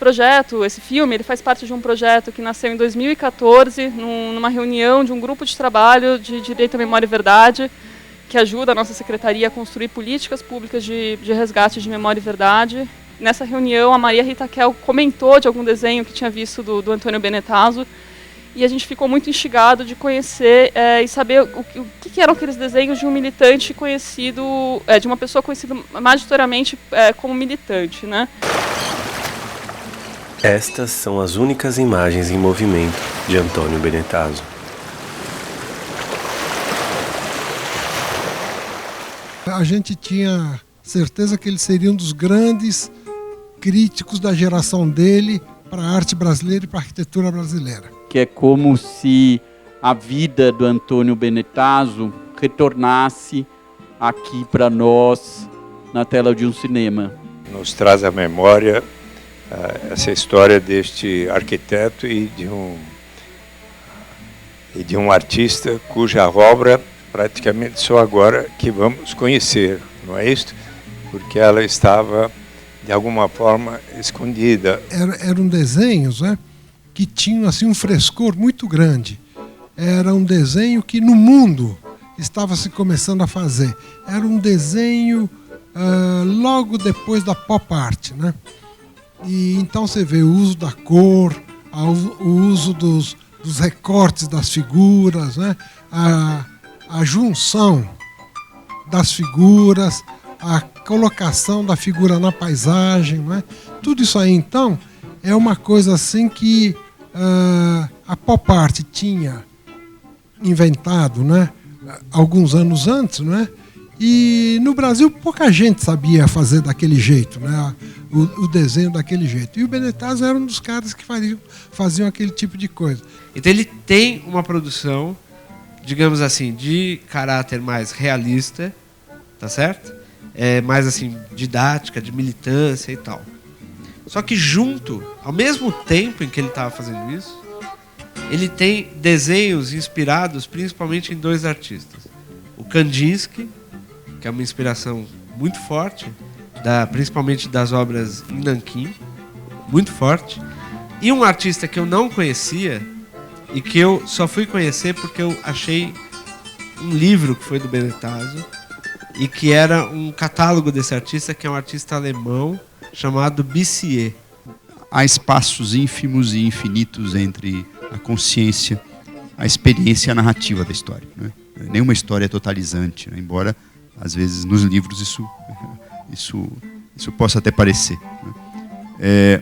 projeto, esse filme, ele faz parte de um projeto que nasceu em 2014, numa reunião de um grupo de trabalho de Direito à Memória e Verdade, que ajuda a nossa secretaria a construir políticas públicas de resgate de memória e verdade. Nessa reunião, a Maria Rita Kel comentou de algum desenho que tinha visto do Antônio Benetazo, e a gente ficou muito instigado de conhecer e saber o que eram aqueles desenhos de um militante conhecido, de uma pessoa conhecida majoritariamente como militante, né? Estas são as únicas imagens em movimento de Antônio Benetazo. A gente tinha certeza que ele seria um dos grandes críticos da geração dele para a arte brasileira e para a arquitetura brasileira. Que é como se a vida do Antônio Benetazo retornasse aqui para nós na tela de um cinema. Nos traz à memória essa história deste arquiteto e de um artista cuja obra praticamente só agora que vamos conhecer, não é isto? Porque ela estava de alguma forma escondida. Eram desenhos, né, que tinham assim, um frescor muito grande. Era um desenho que no mundo estava se começando a fazer. Era um desenho logo depois da pop art, né? E então você vê o uso da cor, o uso dos recortes das figuras, né? A junção das figuras, a colocação da figura na paisagem, né? Tudo isso aí, então, é uma coisa assim que a pop art tinha inventado, né? Alguns anos antes, né? E no Brasil pouca gente sabia fazer daquele jeito, né? O desenho daquele jeito. E o Benetazo era um dos caras que faziam aquele tipo de coisa. Então ele tem uma produção, digamos assim, de caráter mais realista, tá certo? Mais assim, didática, de militância e tal. Só que junto, ao mesmo tempo em que ele estava fazendo isso, ele tem desenhos inspirados principalmente em dois artistas. O Kandinsky, que é uma inspiração muito forte, principalmente das obras em Nanquim, muito forte. E um artista que eu não conhecia e que eu só fui conhecer porque eu achei um livro que foi do Benetazo e que era um catálogo desse artista, que é um artista alemão chamado Bissier. Há espaços ínfimos e infinitos entre a consciência, a experiência e a narrativa da história, né? Nenhuma história é totalizante, né? Embora às vezes nos livros isso possa até parecer, né?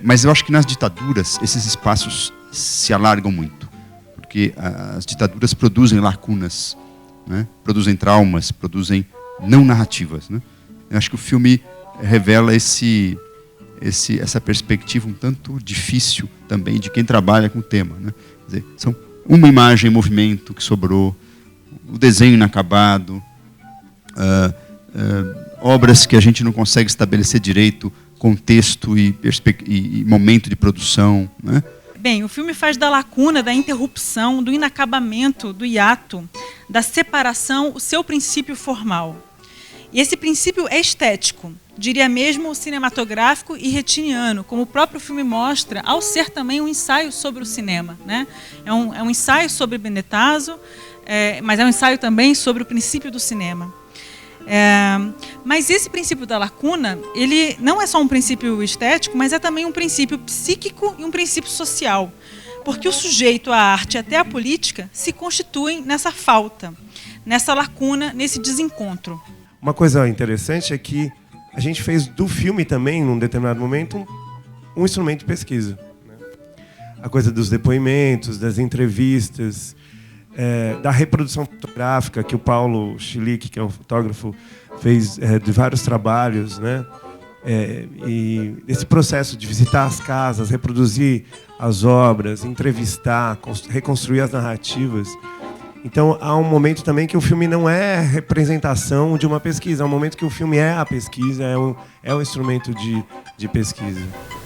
Mas eu acho que nas ditaduras esses espaços se alargam muito, porque as ditaduras produzem lacunas, né? Produzem traumas, produzem não narrativas, né? Eu acho que o filme revela essa perspectiva um tanto difícil também de quem trabalha com o tema, né? Quer dizer, são uma imagem em movimento que sobrou, o desenho inacabado, obras que a gente não consegue estabelecer direito contexto e momento de produção, né? Bem, o filme faz da lacuna, da interrupção, do inacabamento, do hiato, da separação, o seu princípio formal. E esse princípio é estético, diria mesmo cinematográfico e retiniano, como o próprio filme mostra, ao ser também um ensaio sobre o cinema, né? É um ensaio sobre Benetazo, mas é um ensaio também sobre o princípio do cinema. Mas esse princípio da lacuna, ele não é só um princípio estético, mas é também um princípio psíquico e um princípio social. Porque o sujeito, a arte e até a política se constituem nessa falta, nessa lacuna, nesse desencontro. Uma coisa interessante é que a gente fez do filme também, num determinado momento, um instrumento de pesquisa, né? A coisa dos depoimentos, das entrevistas, da reprodução fotográfica que o Paulo Schlick, que é um fotógrafo, fez de vários trabalhos, né? E esse processo de visitar as casas, reproduzir as obras, entrevistar, reconstruir as narrativas. Então, há um momento também que o filme não é representação de uma pesquisa, há um momento que o filme é a pesquisa, é um instrumento de pesquisa.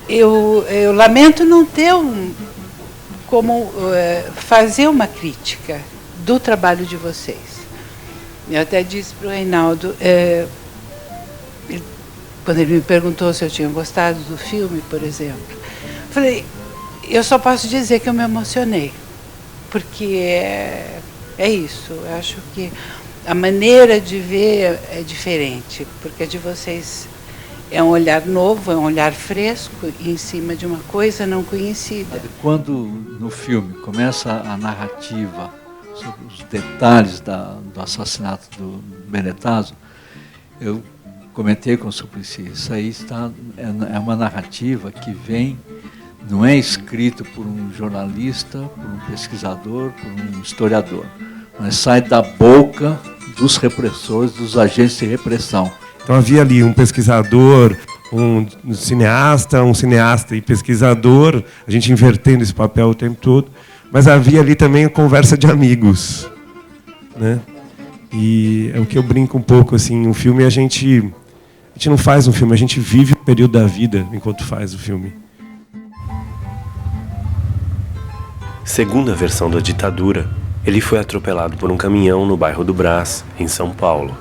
Eu lamento não ter como fazer uma crítica do trabalho de vocês. Eu até disse para o Reinaldo, quando ele me perguntou se eu tinha gostado do filme, por exemplo, Falei, eu só posso dizer que eu me emocionei, porque é isso. Eu acho que a maneira de ver é diferente, porque a de vocês é um olhar novo, é um olhar fresco em cima de uma coisa não conhecida. Quando no filme começa a narrativa sobre os detalhes do assassinato do Benetazo, eu comentei com o Suplicy, isso aí é uma narrativa que vem, não é escrito por um jornalista, por um pesquisador, por um historiador, mas sai da boca dos repressores, dos agentes de repressão. Então havia ali um pesquisador, um cineasta e pesquisador, a gente invertendo esse papel o tempo todo, mas havia ali também a conversa de amigos, né? E é o que eu brinco um pouco, assim, o filme a gente não faz um filme, a gente vive o período da vida enquanto faz o filme. Segundo a versão da ditadura, ele foi atropelado por um caminhão no bairro do Brás, em São Paulo.